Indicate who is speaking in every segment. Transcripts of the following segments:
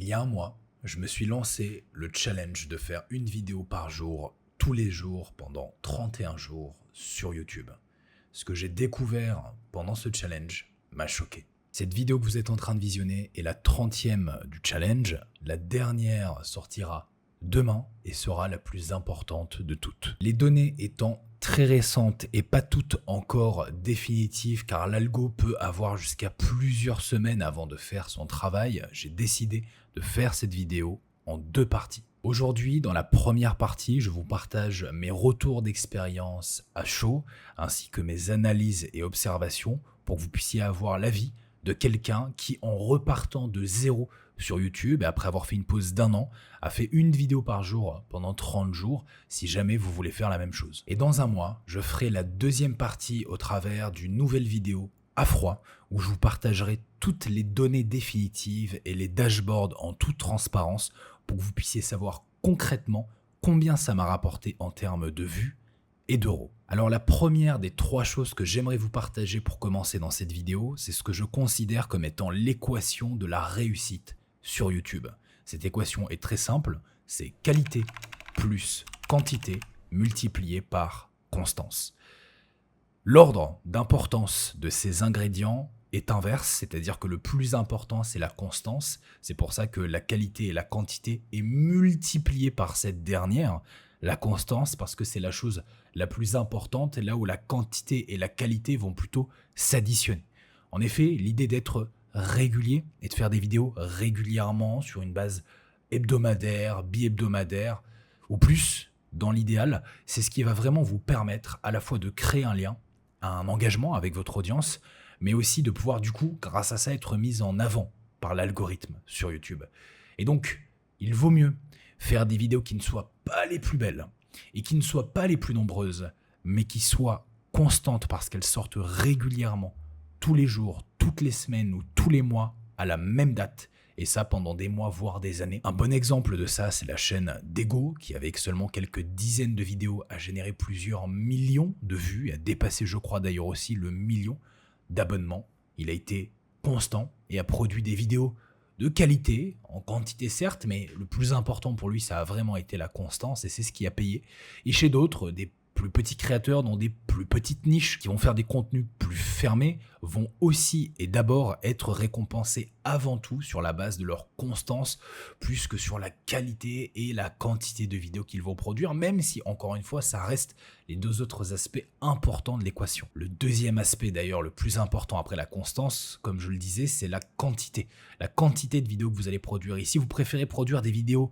Speaker 1: Il y a un mois, je me suis lancé le challenge de faire une vidéo par jour, tous les jours, pendant 31 jours sur YouTube. Ce que j'ai découvert pendant ce challenge m'a choqué. Cette vidéo que vous êtes en train de visionner est la 30e du challenge. La dernière sortira demain et sera la plus importante de toutes. Les données étant très récentes et pas toutes encore définitives, car l'algo peut avoir jusqu'à plusieurs semaines avant de faire son travail, j'ai décidé de faire cette vidéo en deux parties. Aujourd'hui, dans la première partie, je vous partage mes retours d'expérience à chaud, ainsi que mes analyses et observations pour que vous puissiez avoir l'avis de quelqu'un qui, en repartant de zéro sur YouTube, et après avoir fait une pause d'un an, a fait une vidéo par jour pendant 30 jours, si jamais vous voulez faire la même chose. Et dans un mois, je ferai la deuxième partie au travers d'une nouvelle vidéo à froid, où je vous partagerai toutes les données définitives et les dashboards en toute transparence, pour que vous puissiez savoir concrètement combien ça m'a rapporté en termes de vues et d'euros. Alors la première des trois choses que j'aimerais vous partager pour commencer dans cette vidéo, c'est ce que je considère comme étant l'équation de la réussite sur YouTube. Cette équation est très simple, c'est qualité plus quantité multiplié par constance. L'ordre d'importance de ces ingrédients est inverse, c'est-à-dire que le plus important c'est la constance, c'est pour ça que la qualité et la quantité est multipliée par cette dernière. La constance parce que c'est la chose la plus importante, là où la quantité et la qualité vont plutôt s'additionner. En effet, l'idée d'être régulier et de faire des vidéos régulièrement sur une base hebdomadaire, bi-hebdomadaire ou plus, dans l'idéal, c'est ce qui va vraiment vous permettre à la fois de créer un lien, un engagement avec votre audience, mais aussi de pouvoir du coup, grâce à ça, être mis en avant par l'algorithme sur YouTube. Et donc, il vaut mieux faire des vidéos qui ne soient pas les plus belles et qui ne soient pas les plus nombreuses, mais qui soient constantes parce qu'elles sortent régulièrement, tous les jours, toutes les semaines ou tous les mois, à la même date, et ça pendant des mois, voire des années. Un bon exemple de ça, c'est la chaîne d'Ego, qui avec seulement quelques dizaines de vidéos a généré plusieurs millions de vues, et a dépassé, je crois d'ailleurs aussi, le million d'abonnements. Il a été constant et a produit des vidéos de qualité, en quantité certes, mais le plus important pour lui, ça a vraiment été la constance et c'est ce qui a payé. Et chez d'autres, des plus petits créateurs dans des plus petites niches qui vont faire des contenus plus fermés vont aussi et d'abord être récompensés avant tout sur la base de leur constance plus que sur la qualité et la quantité de vidéos qu'ils vont produire, même si encore une fois ça reste les deux autres aspects importants de l'équation. Le deuxième aspect d'ailleurs le plus important après la constance, comme je le disais, c'est la quantité. La quantité de vidéos que vous allez produire. Ici, vous préférez produire des vidéos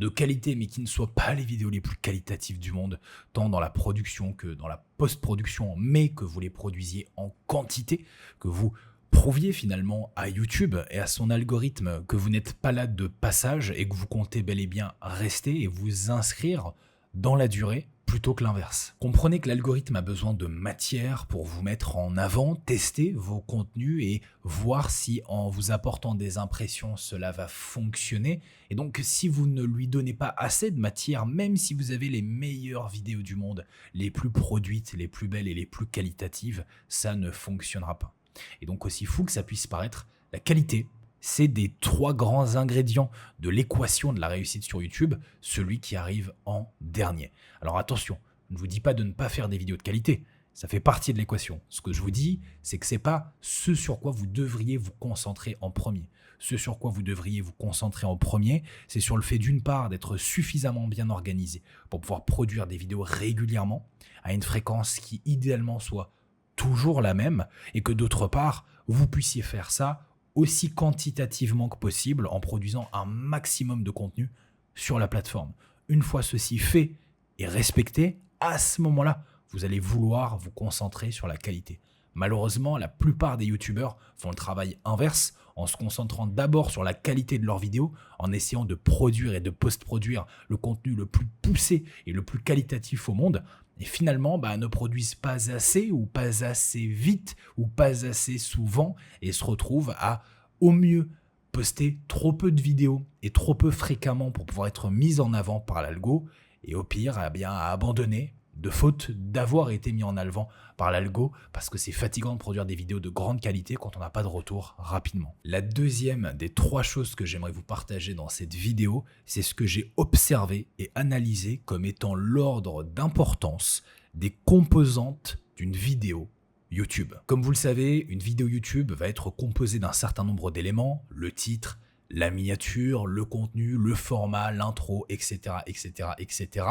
Speaker 1: de qualité, mais qui ne soient pas les vidéos les plus qualitatives du monde, tant dans la production que dans la post-production, mais que vous les produisiez en quantité, que vous prouviez finalement à YouTube et à son algorithme que vous n'êtes pas là de passage et que vous comptez bel et bien rester et vous inscrire dans la durée plutôt que l'inverse. Comprenez que l'algorithme a besoin de matière pour vous mettre en avant, tester vos contenus et voir si en vous apportant des impressions, cela va fonctionner. Et donc si vous ne lui donnez pas assez de matière, même si vous avez les meilleures vidéos du monde, les plus produites, les plus belles et les plus qualitatives, ça ne fonctionnera pas. Et donc aussi fou que ça puisse paraître, la qualité, c'est des trois grands ingrédients de l'équation de la réussite sur YouTube, celui qui arrive en dernier. Alors attention, je ne vous dis pas de ne pas faire des vidéos de qualité, ça fait partie de l'équation. Ce que je vous dis, c'est que ce n'est pas ce sur quoi vous devriez vous concentrer en premier. Ce sur quoi vous devriez vous concentrer en premier, c'est sur le fait d'une part d'être suffisamment bien organisé pour pouvoir produire des vidéos régulièrement, à une fréquence qui idéalement soit toujours la même, et que d'autre part, vous puissiez faire ça aussi quantitativement que possible en produisant un maximum de contenu sur la plateforme. Une fois ceci fait et respecté, à ce moment-là, vous allez vouloir vous concentrer sur la qualité. Malheureusement, la plupart des youtubeurs font le travail inverse en se concentrant d'abord sur la qualité de leurs vidéos, en essayant de produire et de post-produire le contenu le plus poussé et le plus qualitatif au monde, et finalement ne produisent pas assez ou pas assez vite ou pas assez souvent et se retrouvent à, au mieux, poster trop peu de vidéos et trop peu fréquemment pour pouvoir être mis en avant par l'algo et au pire à abandonner de faute d'avoir été mis en avant par l'algo parce que c'est fatigant de produire des vidéos de grande qualité quand on n'a pas de retour rapidement. La deuxième des 3 choses que j'aimerais vous partager dans cette vidéo, c'est ce que j'ai observé et analysé comme étant l'ordre d'importance des composantes d'une vidéo YouTube. Comme vous le savez, une vidéo YouTube va être composée d'un certain nombre d'éléments, le titre, la miniature, le contenu, le format, l'intro, etc., etc., etc.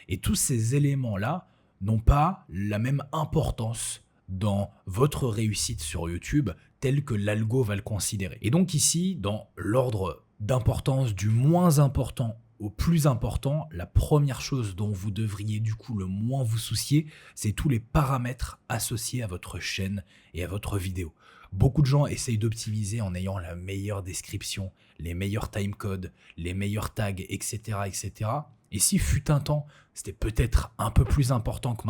Speaker 1: Et tous ces éléments-là n'ont pas la même importance dans votre réussite sur YouTube telle que l'algo va le considérer. Et donc ici, dans l'ordre d'importance du moins important au plus important, la première chose dont vous devriez du coup le moins vous soucier, c'est tous les paramètres associés à votre chaîne et à votre vidéo. Beaucoup de gens essayent d'optimiser en ayant la meilleure description, les meilleurs timecodes, les meilleurs tags, etc., etc. Et si fut un temps, c'était peut-être un peu plus important que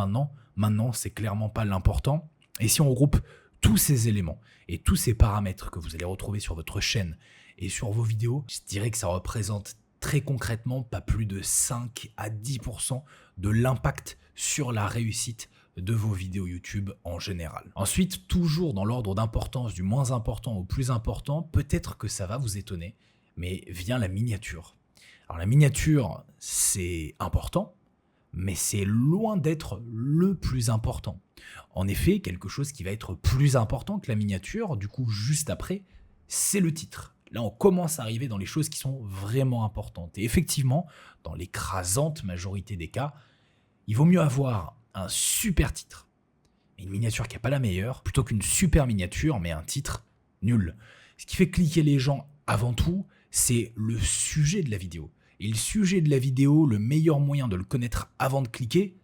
Speaker 1: maintenant c'est clairement pas l'important. Et si on regroupe tous ces éléments et tous ces paramètres que vous allez retrouver sur votre chaîne et sur vos vidéos, je dirais que ça représente très concrètement pas plus de 5 à 10% de l'impact sur la réussite de vos vidéos YouTube en général. Ensuite, toujours dans l'ordre d'importance du moins important au plus important, peut-être que ça va vous étonner, mais vient la miniature. Alors la miniature, c'est important, mais c'est loin d'être le plus important. En effet, quelque chose qui va être plus important que la miniature, du coup juste après, c'est le titre. Là, on commence à arriver dans les choses qui sont vraiment importantes. Et effectivement, dans l'écrasante majorité des cas, il vaut mieux avoir un super titre et une miniature qui n'est pas la meilleure, plutôt qu'une super miniature, mais un titre nul. Ce qui fait cliquer les gens avant tout, c'est le sujet de la vidéo. Et le sujet de la vidéo, le meilleur moyen de le connaître avant de cliquer,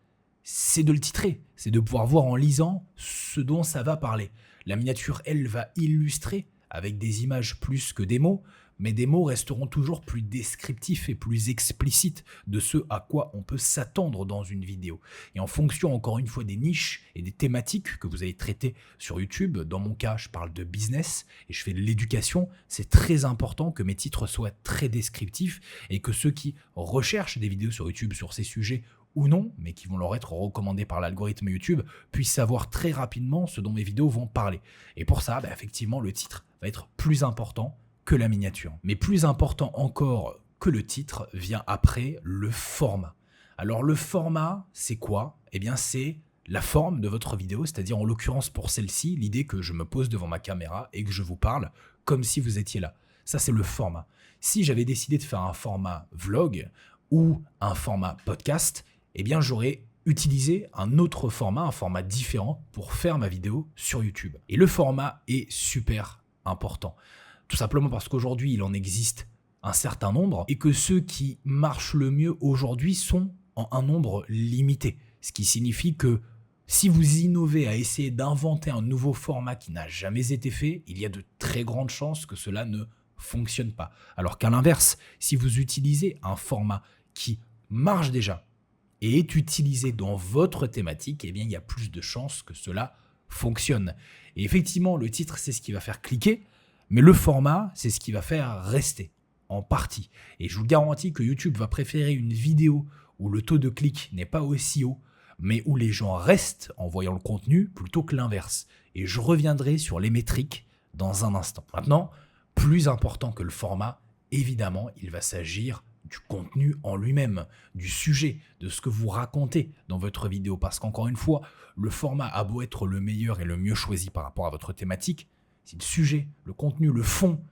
Speaker 1: c'est de le titrer. C'est de pouvoir voir en lisant ce dont ça va parler. La miniature, elle, va illustrer avec des images plus que des mots, mais des mots resteront toujours plus descriptifs et plus explicites de ce à quoi on peut s'attendre dans une vidéo. Et en fonction, encore une fois, des niches et des thématiques que vous allez traiter sur YouTube, dans mon cas, je parle de business et je fais de l'éducation, c'est très important que mes titres soient très descriptifs et que ceux qui recherchent des vidéos sur YouTube sur ces sujets ou non, mais qui vont leur être recommandés par l'algorithme YouTube, puissent savoir très rapidement ce dont mes vidéos vont parler. Et pour ça, effectivement, le titre va être plus important que la miniature. Mais plus important encore que le titre vient après le format. Alors le format, c'est quoi ? Eh bien c'est la forme de votre vidéo, c'est-à-dire en l'occurrence pour celle-ci, l'idée que je me pose devant ma caméra et que je vous parle comme si vous étiez là. Ça c'est le format. Si j'avais décidé de faire un format vlog ou un format podcast, eh bien j'aurais utilisé un autre format, un format différent pour faire ma vidéo sur YouTube. Et le format est super important. Tout simplement parce qu'aujourd'hui, il en existe un certain nombre et que ceux qui marchent le mieux aujourd'hui sont en un nombre limité. Ce qui signifie que si vous innovez à essayer d'inventer un nouveau format qui n'a jamais été fait, il y a de très grandes chances que cela ne fonctionne pas. Alors qu'à l'inverse, si vous utilisez un format qui marche déjà et est utilisé dans votre thématique, eh bien, il y a plus de chances que cela fonctionne. Et effectivement, le titre, c'est ce qui va faire cliquer, mais le format, c'est ce qui va faire rester, en partie. Et je vous garantis que YouTube va préférer une vidéo où le taux de clic n'est pas aussi haut, mais où les gens restent en voyant le contenu, plutôt que l'inverse. Et je reviendrai sur les métriques dans un instant. Maintenant, plus important que le format, évidemment, il va s'agir du contenu en lui-même, du sujet, de ce que vous racontez dans votre vidéo. Parce qu'encore une fois, le format a beau être le meilleur et le mieux choisi par rapport à votre thématique, si le sujet, le contenu, le fond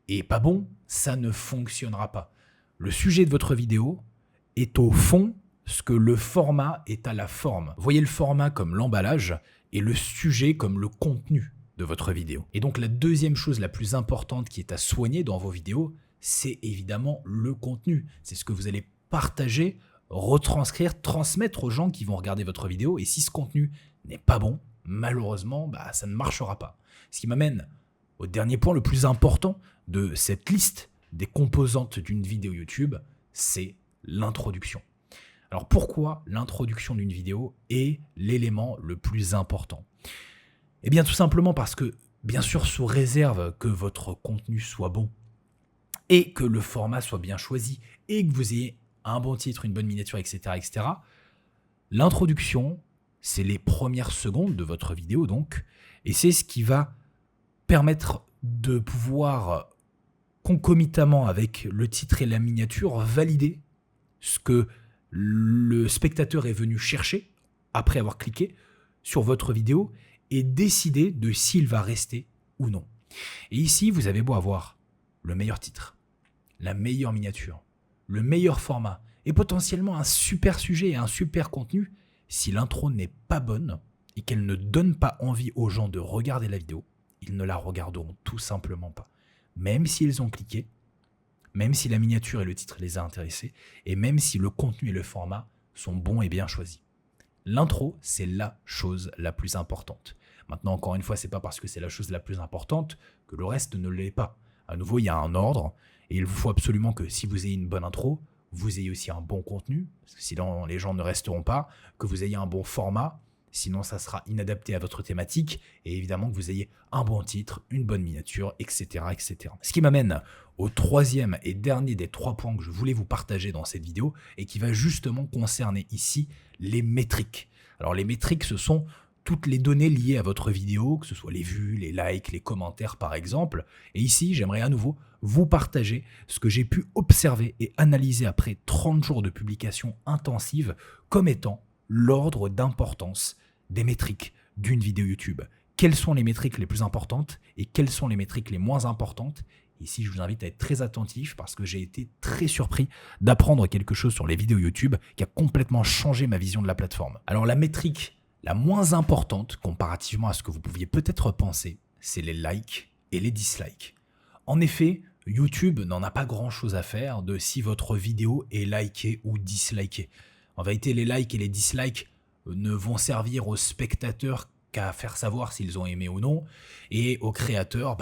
Speaker 1: est pas bon, ça ne fonctionnera pas. Le sujet de votre vidéo est au fond ce que le format est à la forme. Voyez le format comme l'emballage et le sujet comme le contenu de votre vidéo. Et donc la deuxième chose la plus importante qui est à soigner dans vos vidéos, c'est évidemment le contenu. C'est ce que vous allez partager, retranscrire, transmettre aux gens qui vont regarder votre vidéo. Et si ce contenu n'est pas bon, malheureusement, ça ne marchera pas. Ce qui m'amène au dernier point le plus important de cette liste des composantes d'une vidéo YouTube, c'est l'introduction. Alors pourquoi l'introduction d'une vidéo est l'élément le plus important ? Eh bien tout simplement parce que, bien sûr, sous réserve que votre contenu soit bon, et que le format soit bien choisi, et que vous ayez un bon titre, une bonne miniature, etc., etc., L'introduction, c'est les premières secondes de votre vidéo donc, et c'est ce qui va permettre de pouvoir concomitamment avec le titre et la miniature valider ce que le spectateur est venu chercher après avoir cliqué sur votre vidéo et décider de s'il va rester ou non. Et ici, vous avez beau avoir le meilleur titre, la meilleure miniature, le meilleur format et potentiellement un super sujet et un super contenu, si l'intro n'est pas bonne et qu'elle ne donne pas envie aux gens de regarder la vidéo, ils ne la regarderont tout simplement pas. Même s'ils ont cliqué, même si la miniature et le titre les a intéressés, et même si le contenu et le format sont bons et bien choisis. L'intro, c'est la chose la plus importante. Maintenant, encore une fois, c'est pas parce que c'est la chose la plus importante que le reste ne l'est pas. À nouveau, il y a un ordre, et il vous faut absolument que si vous ayez une bonne intro, vous ayez aussi un bon contenu, parce que sinon les gens ne resteront pas, que vous ayez un bon format, sinon ça sera inadapté à votre thématique, et évidemment que vous ayez un bon titre, une bonne miniature, etc. etc. Ce qui m'amène au troisième et dernier des 3 points que je voulais vous partager dans cette vidéo, et qui va justement concerner ici les métriques. Alors les métriques, ce sont toutes les données liées à votre vidéo, que ce soit les vues, les likes, les commentaires par exemple. Et ici, j'aimerais à nouveau vous partager ce que j'ai pu observer et analyser après 30 jours de publication intensive comme étant l'ordre d'importance des métriques d'une vidéo YouTube. Quelles sont les métriques les plus importantes et quelles sont les métriques les moins importantes? Ici, je vous invite à être très attentif parce que j'ai été très surpris d'apprendre quelque chose sur les vidéos YouTube qui a complètement changé ma vision de la plateforme. Alors la métrique la moins importante, comparativement à ce que vous pouviez peut-être penser, c'est les likes et les dislikes. En effet, YouTube n'en a pas grand-chose à faire de si votre vidéo est likée ou dislikée. En vérité, les likes et les dislikes ne vont servir aux spectateurs qu'à faire savoir s'ils ont aimé ou non, et aux créateurs,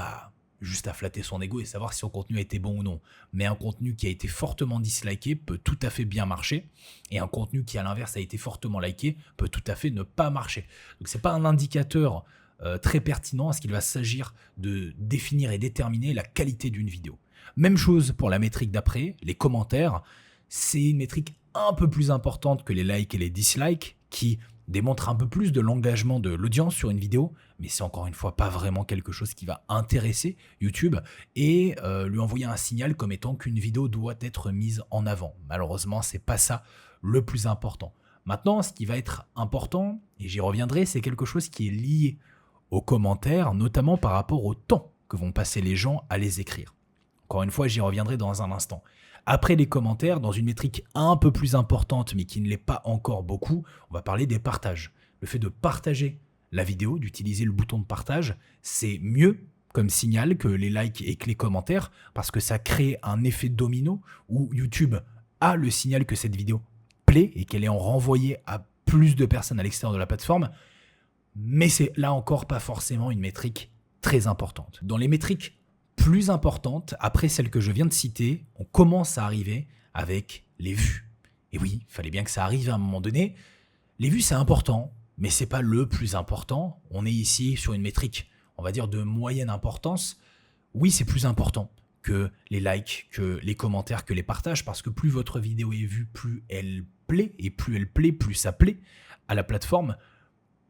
Speaker 1: juste à flatter son ego et savoir si son contenu a été bon ou non. Mais un contenu qui a été fortement disliké peut tout à fait bien marcher, et un contenu qui à l'inverse a été fortement liké peut tout à fait ne pas marcher. Donc c'est pas un indicateur très pertinent parce qu'il va s'agir de définir et déterminer la qualité d'une vidéo. Même chose pour la métrique d'après, les commentaires. C'est une métrique un peu plus importante que les likes et les dislikes qui démontre un peu plus de l'engagement de l'audience sur une vidéo, mais c'est encore une fois pas vraiment quelque chose qui va intéresser YouTube et lui envoyer un signal comme étant qu'une vidéo doit être mise en avant. Malheureusement, c'est pas ça le plus important. Maintenant, ce qui va être important, et j'y reviendrai, c'est quelque chose qui est lié aux commentaires, notamment par rapport au temps que vont passer les gens à les écrire. Encore une fois, j'y reviendrai dans un instant. Après les commentaires, dans une métrique un peu plus importante, mais qui ne l'est pas encore beaucoup, on va parler des partages. Le fait de partager la vidéo, d'utiliser le bouton de partage, c'est mieux comme signal que les likes et que les commentaires, parce que ça crée un effet domino où YouTube a le signal que cette vidéo plaît et qu'elle est en renvoyée à plus de personnes à l'extérieur de la plateforme, mais c'est là encore pas forcément une métrique très importante. Dans les métriques plus importante, après celle que je viens de citer, on commence à arriver avec les vues. Et oui, il fallait bien que ça arrive à un moment donné. Les vues, c'est important, mais c'est pas le plus important. On est ici sur une métrique, on va dire, de moyenne importance. Oui, c'est plus important que les likes, que les commentaires, que les partages, parce que plus votre vidéo est vue, plus elle plaît, et plus elle plaît, plus ça plaît à la plateforme.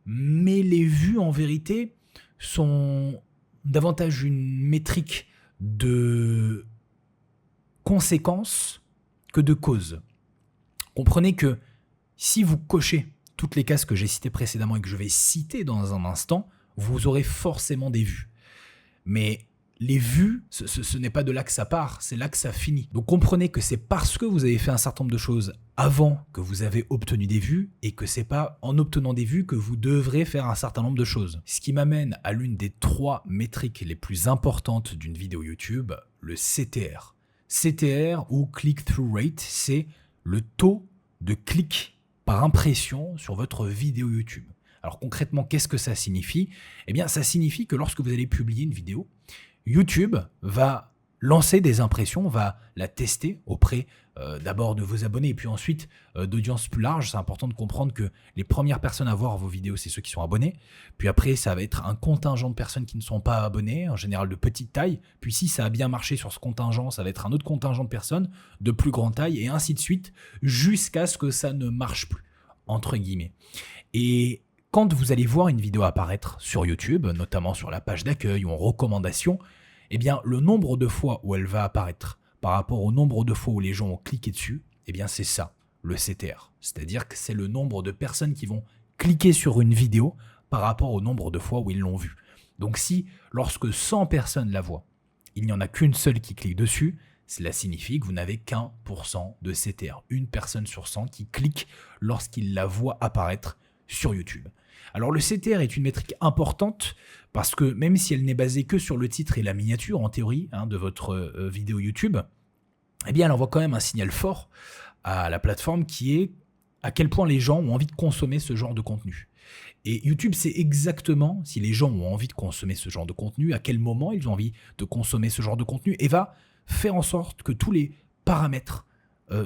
Speaker 1: Mais les vues, en vérité, sont davantage une métrique de conséquences que de causes. Comprenez que si vous cochez toutes les cases que j'ai citées précédemment et que je vais citer dans un instant, vous aurez forcément des vues. Mais les vues, ce n'est pas de là que ça part, c'est là que ça finit. Donc comprenez que c'est parce que vous avez fait un certain nombre de choses avant que vous avez obtenu des vues et que c'est pas en obtenant des vues que vous devrez faire un certain nombre de choses. Ce qui m'amène à l'une des 3 métriques les plus importantes d'une vidéo YouTube, le CTR. CTR ou Click-Through Rate, c'est le taux de clics par impression sur votre vidéo YouTube. Alors concrètement, qu'est-ce que ça signifie? Eh bien, ça signifie que lorsque vous allez publier une vidéo, YouTube va lancer des impressions, va la tester auprès d'abord de vos abonnés et puis ensuite d'audience plus large. C'est important de comprendre que les premières personnes à voir vos vidéos, c'est ceux qui sont abonnés. Puis après, ça va être un contingent de personnes qui ne sont pas abonnées, en général de petite taille. Puis si ça a bien marché sur ce contingent, ça va être un autre contingent de personnes de plus grande taille et ainsi de suite jusqu'à ce que ça ne marche plus. entre guillemets. Et quand vous allez voir une vidéo apparaître sur YouTube, notamment sur la page d'accueil ou en recommandation, eh bien le nombre de fois où elle va apparaître par rapport au nombre de fois où les gens ont cliqué dessus, eh bien c'est ça, le CTR. C'est-à-dire que c'est le nombre de personnes qui vont cliquer sur une vidéo par rapport au nombre de fois où ils l'ont vue. Donc si, lorsque 100 personnes la voient, il n'y en a qu'une seule qui clique dessus, cela signifie que vous n'avez qu'1% de CTR. Une personne sur 100 qui clique lorsqu'il la voit apparaître sur YouTube. Alors le CTR est une métrique importante parce que même si elle n'est basée que sur le titre et la miniature, en théorie, de votre vidéo YouTube, eh bien elle envoie quand même un signal fort à la plateforme qui est à quel point les gens ont envie de consommer ce genre de contenu. Et YouTube sait exactement si les gens ont envie de consommer ce genre de contenu, à quel moment ils ont envie de consommer ce genre de contenu, et va faire en sorte que tous les paramètres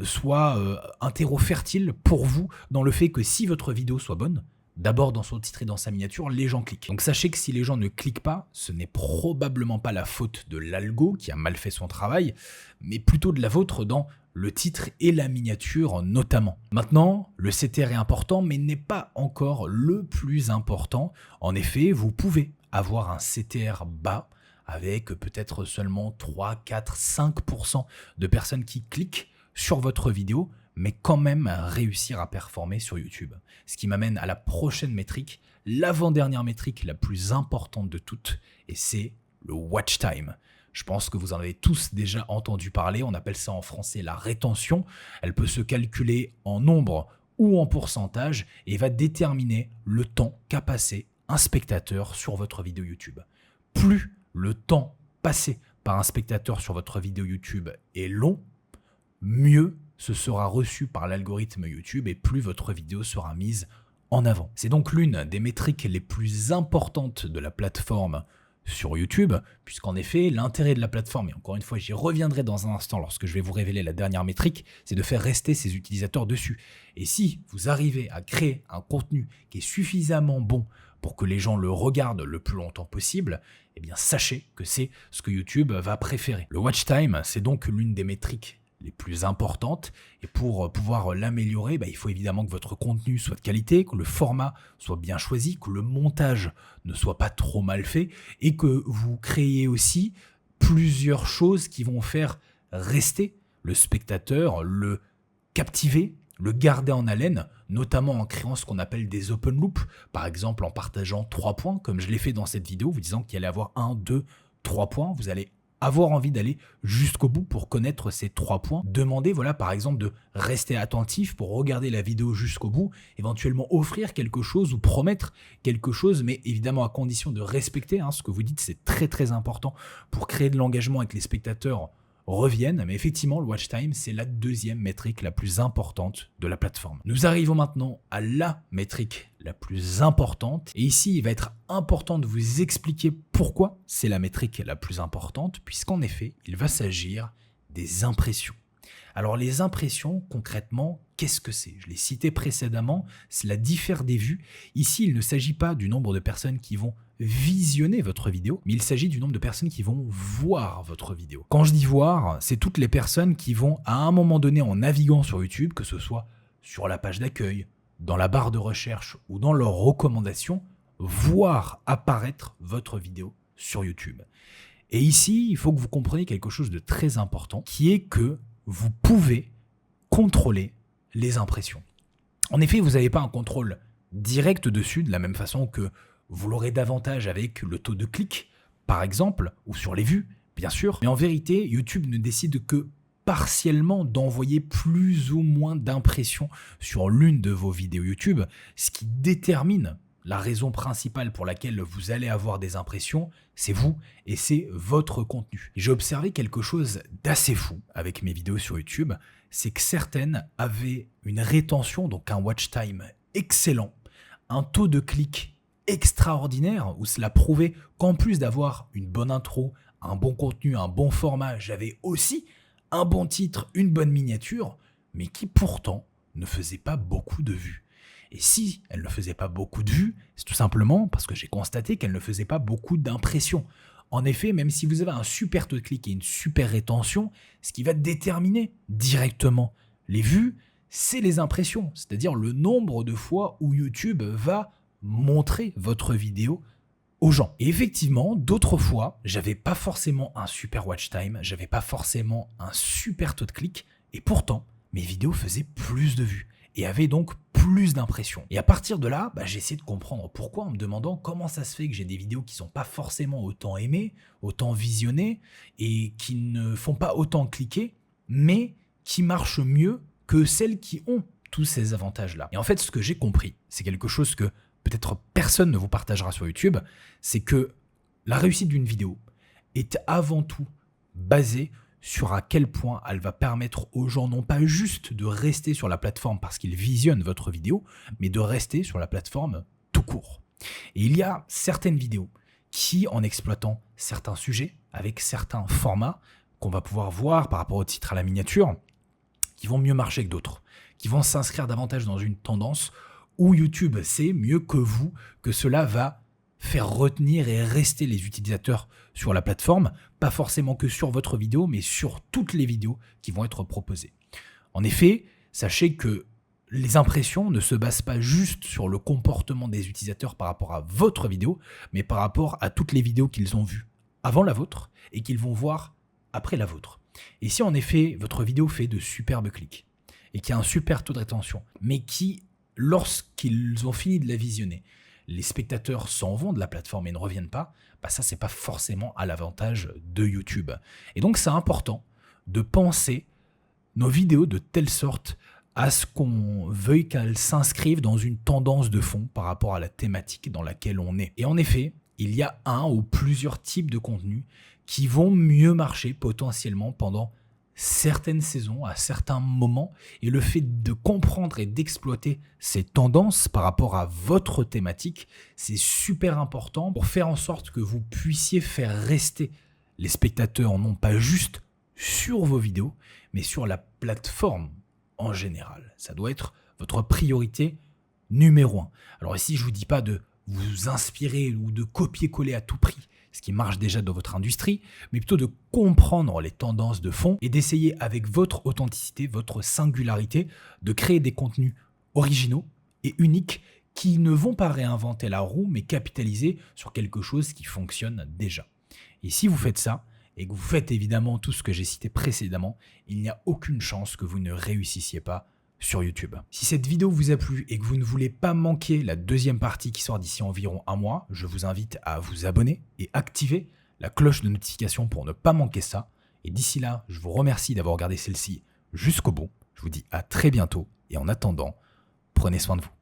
Speaker 1: soient un terreau fertile pour vous dans le fait que si votre vidéo soit bonne, d'abord dans son titre et dans sa miniature, les gens cliquent. Donc sachez que si les gens ne cliquent pas, ce n'est probablement pas la faute de l'algo qui a mal fait son travail, mais plutôt de la vôtre dans le titre et la miniature notamment. Maintenant, le CTR est important, mais n'est pas encore le plus important. En effet, vous pouvez avoir un CTR bas avec peut-être seulement 3, 4, 5% de personnes qui cliquent sur votre vidéo, mais quand même réussir à performer sur YouTube. Ce qui m'amène à la prochaine métrique, l'avant-dernière métrique la plus importante de toutes, et c'est le watch time. Je pense que vous en avez tous déjà entendu parler, on appelle ça en français la rétention. Elle peut se calculer en nombre ou en pourcentage et va déterminer le temps qu'a passé un spectateur sur votre vidéo YouTube. Plus le temps passé par un spectateur sur votre vidéo YouTube est long, mieux ce sera reçu par l'algorithme YouTube et plus votre vidéo sera mise en avant. C'est donc l'une des métriques les plus importantes de la plateforme sur YouTube, puisqu'en effet, l'intérêt de la plateforme, et encore une fois, j'y reviendrai dans un instant lorsque je vais vous révéler la dernière métrique, c'est de faire rester ses utilisateurs dessus. Et si vous arrivez à créer un contenu qui est suffisamment bon pour que les gens le regardent le plus longtemps possible, eh bien sachez que c'est ce que YouTube va préférer. Le watch time, c'est donc l'une des métriques les plus importantes, et pour pouvoir l'améliorer, il faut évidemment que votre contenu soit de qualité, que le format soit bien choisi, que le montage ne soit pas trop mal fait, et que vous créez aussi plusieurs choses qui vont faire rester le spectateur, le captiver, le garder en haleine, notamment en créant ce qu'on appelle des open loops, par exemple en partageant 3 points, comme je l'ai fait dans cette vidéo, vous disant qu'il allait avoir 1, 2, 3 points, vous allez avoir envie d'aller jusqu'au bout pour connaître ces 3 points. Demandez, par exemple, de rester attentif pour regarder la vidéo jusqu'au bout, éventuellement offrir quelque chose ou promettre quelque chose, mais évidemment à condition de respecter ce que vous dites, c'est très très important pour créer de l'engagement avec les spectateurs reviennent, mais effectivement le watch time c'est la deuxième métrique la plus importante de la plateforme. Nous arrivons maintenant à la métrique la plus importante, et ici il va être important de vous expliquer pourquoi c'est la métrique la plus importante, puisqu'en effet il va s'agir des impressions. Alors les impressions, concrètement, qu'est-ce que c'est? Je l'ai cité précédemment, cela diffère des vues. Ici, il ne s'agit pas du nombre de personnes qui vont visionner votre vidéo, mais il s'agit du nombre de personnes qui vont voir votre vidéo. Quand je dis voir, c'est toutes les personnes qui vont, à un moment donné, en naviguant sur YouTube, que ce soit sur la page d'accueil, dans la barre de recherche ou dans leurs recommandations, voir apparaître votre vidéo sur YouTube. Et ici, il faut que vous compreniez quelque chose de très important, qui est que vous pouvez contrôler les impressions. En effet, vous n'avez pas un contrôle direct dessus, de la même façon que vous l'aurez davantage avec le taux de clic, par exemple, ou sur les vues, bien sûr. Mais en vérité, YouTube ne décide que partiellement d'envoyer plus ou moins d'impressions sur l'une de vos vidéos YouTube, ce qui détermine la raison principale pour laquelle vous allez avoir des impressions, c'est vous et c'est votre contenu. J'ai observé quelque chose d'assez fou avec mes vidéos sur YouTube, c'est que certaines avaient une rétention, donc un watch time excellent, un taux de clic extraordinaire, où cela prouvait qu'en plus d'avoir une bonne intro, un bon contenu, un bon format, j'avais aussi un bon titre, une bonne miniature, mais qui pourtant ne faisait pas beaucoup de vues. Et si elle ne faisait pas beaucoup de vues, c'est tout simplement parce que j'ai constaté qu'elle ne faisait pas beaucoup d'impressions. En effet, même si vous avez un super taux de clic et une super rétention, ce qui va déterminer directement les vues, c'est les impressions, c'est-à-dire le nombre de fois où YouTube va montrer votre vidéo aux gens. Et effectivement, d'autres fois, j'avais pas forcément un super watch time, j'avais pas forcément un super taux de clic, et pourtant, mes vidéos faisaient plus de vues et avaient donc plus d'impressions. Et à partir de là, j'ai essayé de comprendre pourquoi, en me demandant comment ça se fait que j'ai des vidéos qui sont pas forcément autant aimées, autant visionnées, et qui ne font pas autant cliquer, mais qui marchent mieux que celles qui ont tous ces avantages-là. Et en fait, ce que j'ai compris, c'est quelque chose que peut-être personne ne vous partagera sur YouTube, c'est que la réussite d'une vidéo est avant tout basée sur à quel point elle va permettre aux gens non pas juste de rester sur la plateforme parce qu'ils visionnent votre vidéo, mais de rester sur la plateforme tout court. Et il y a certaines vidéos qui, en exploitant certains sujets, avec certains formats qu'on va pouvoir voir par rapport au titre à la miniature, qui vont mieux marcher que d'autres, qui vont s'inscrire davantage dans une tendance où YouTube sait mieux que vous que cela va faire retenir et rester les utilisateurs sur la plateforme, pas forcément que sur votre vidéo, mais sur toutes les vidéos qui vont être proposées. En effet, sachez que les impressions ne se basent pas juste sur le comportement des utilisateurs par rapport à votre vidéo, mais par rapport à toutes les vidéos qu'ils ont vues avant la vôtre et qu'ils vont voir après la vôtre. Et si en effet votre vidéo fait de superbes clics et qui a un super taux de rétention, mais qui, lorsqu'ils ont fini de la visionner, les spectateurs s'en vont de la plateforme et ne reviennent pas, ça c'est pas forcément à l'avantage de YouTube. Et donc c'est important de penser nos vidéos de telle sorte à ce qu'on veuille qu'elles s'inscrivent dans une tendance de fond par rapport à la thématique dans laquelle on est. Et en effet, il y a un ou plusieurs types de contenus qui vont mieux marcher potentiellement pendant certaines saisons, à certains moments, et le fait de comprendre et d'exploiter ces tendances par rapport à votre thématique, c'est super important pour faire en sorte que vous puissiez faire rester les spectateurs non pas juste sur vos vidéos, mais sur la plateforme en général. Ça doit être votre priorité numéro 1. Alors ici, je ne vous dis pas de vous inspirer ou de copier-coller à tout prix ce qui marche déjà dans votre industrie, mais plutôt de comprendre les tendances de fond et d'essayer avec votre authenticité, votre singularité, de créer des contenus originaux et uniques qui ne vont pas réinventer la roue, mais capitaliser sur quelque chose qui fonctionne déjà. Et si vous faites ça, et que vous faites évidemment tout ce que j'ai cité précédemment, il n'y a aucune chance que vous ne réussissiez pas sur YouTube. Si cette vidéo vous a plu et que vous ne voulez pas manquer la deuxième partie qui sort d'ici environ un mois, je vous invite à vous abonner et activer la cloche de notification pour ne pas manquer ça. Et d'ici là, je vous remercie d'avoir regardé celle-ci jusqu'au bout. Je vous dis à très bientôt et en attendant, prenez soin de vous.